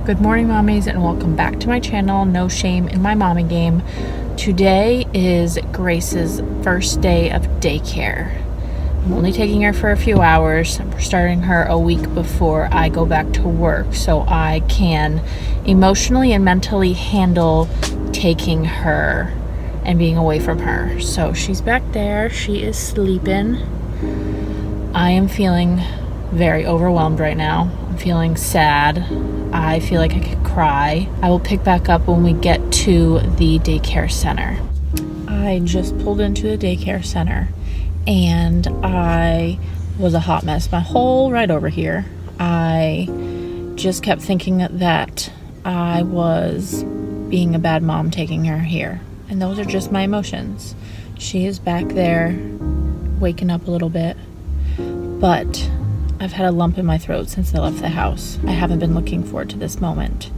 Good morning, mommies, and welcome back to my channel, No Shame in My Mommy Game. Today is Grace's first day of daycare. I'm only taking her for a few hours. I'm starting her a week before I go back to work so I can emotionally and mentally handle taking her and being away from her. So she's back there. She is sleeping. I am feeling very overwhelmed right now. I'm feeling sad. I feel like I could cry. I will pick back up when we get to the daycare center. I just pulled into the daycare center and I was a hot mess my whole ride over here. I just kept thinking that I was being a bad mom taking her here. And those are just my emotions. She is back there waking up a little bit, but I've had a lump in my throat since I left the house. I haven't been looking forward to this moment.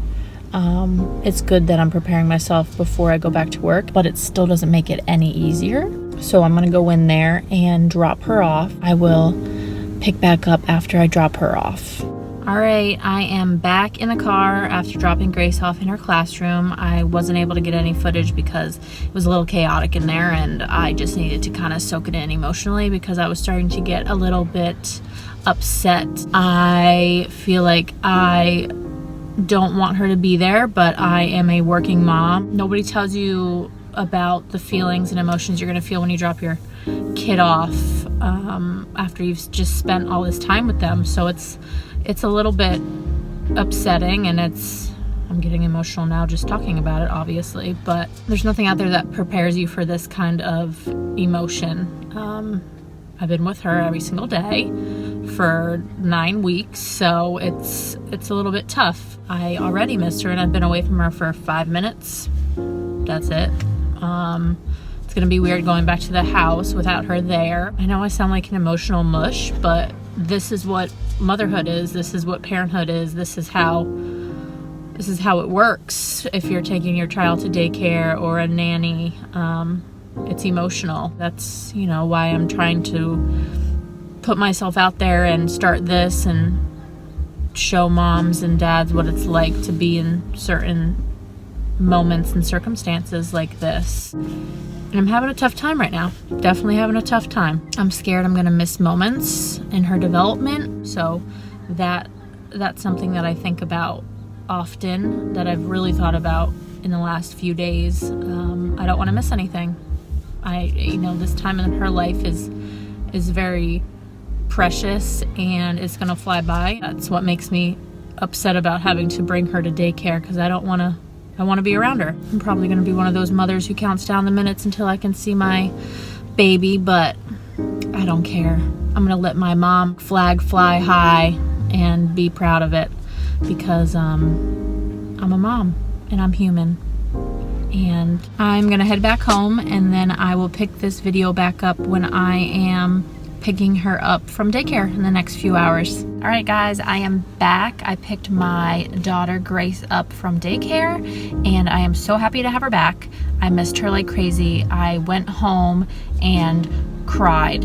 It's good that I'm preparing myself before I go back to work, but it still doesn't make it any easier. So I'm gonna go in there and drop her off. I will pick back up after I drop her off. All right, I am back in the car after dropping Grace off in her classroom. I wasn't able to get any footage because it was a little chaotic in there, and I just needed to kind of soak it in emotionally because I was starting to get a little bit upset. I feel like I don't want her to be there, but I am a working mom. Nobody tells you about the feelings and emotions you're gonna feel when you drop your kid off after you've just spent all this time with them. So it's a little bit upsetting, and I'm getting emotional now just talking about it, obviously, but there's nothing out there that prepares you for this kind of emotion. I've been with her every single day for 9 weeks, so it's a little bit tough. I already missed her, and I've been away from her for 5 minutes. That's it. It's gonna be weird going back to the house without her there. I know I sound like an emotional mush, but this is what motherhood is. This is what parenthood is. This is how it works. If you're taking your child to daycare or a nanny, it's emotional. That's, why I'm trying to put myself out there and start this and show moms and dads what it's like to be in certain moments and circumstances like this. And I'm having a tough time right now. Definitely having a tough time. I'm scared I'm gonna miss moments in her development. So that's something that I think about often, that I've really thought about in the last few days. I don't want to miss anything. This time in her life is very precious, and it's gonna fly by. That's what makes me upset about having to bring her to daycare, because I want to be around her. I'm probably going to be one of those mothers who counts down the minutes until I can see my baby, but I don't care. I'm going to let my mom flag fly high and be proud of it, because I'm a mom and I'm human. And I'm going to head back home, and then I will pick this video back up when I am picking her up from daycare in the next few hours. All right, guys, I am back. I picked my daughter Grace up from daycare, and I am so happy to have her back. I missed her like crazy. I went home and cried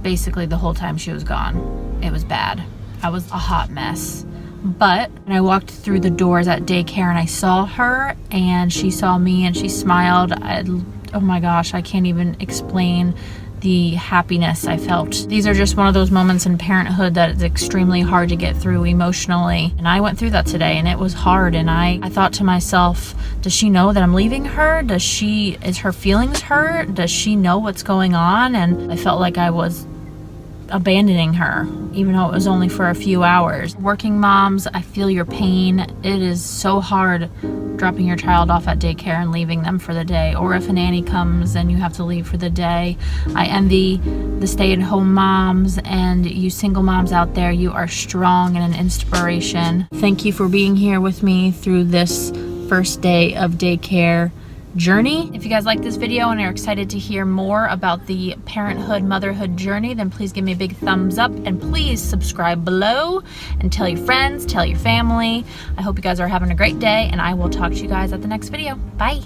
basically the whole time she was gone. It was bad. I was a hot mess. But when I walked through the doors at daycare and I saw her and she saw me and she smiled, oh my gosh, I can't even explain the happiness I felt. These are just one of those moments in parenthood that is extremely hard to get through emotionally. And I went through that today, and it was hard. And I thought to myself, does she know that I'm leaving her? Is her feelings hurt? Does she know what's going on? And I felt like I was abandoning her, even though it was only for a few hours. Working moms, I feel your pain. It is so hard dropping your child off at daycare and leaving them for the day, or if a nanny comes and you have to leave for the day. I envy the stay-at-home moms, and you single moms out there, you are strong and an inspiration. Thank you for being here with me through this first day of daycare journey. If you guys like this video and are excited to hear more about the parenthood motherhood journey, then please give me a big thumbs up, and please subscribe below and tell your friends, tell your family. I hope you guys are having a great day, and I will talk to you guys at the next video. Bye.